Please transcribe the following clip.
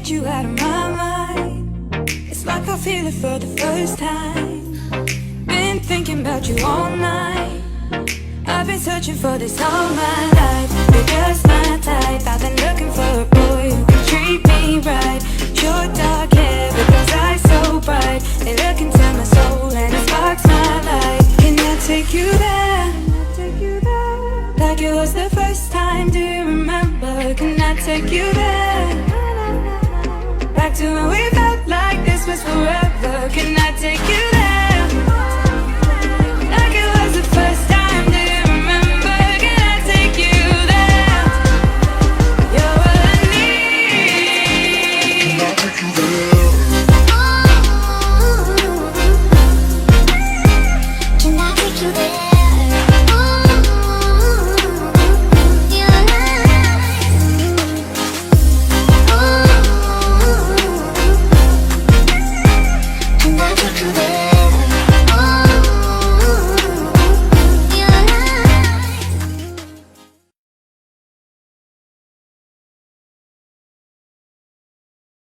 get you out of my mind. It's like I feel it for the first time. Been thinking about you all night. I've been searching for this all my life. You're just my type. I've been looking for a boy who can treat me right. Your dark hair with those eyes so bright, they look into my soul and it sparks my life. Can I take you there? Like it was the first time, do you remember? Can I take you there? Back to when we felt like this was forever. Can I take you there?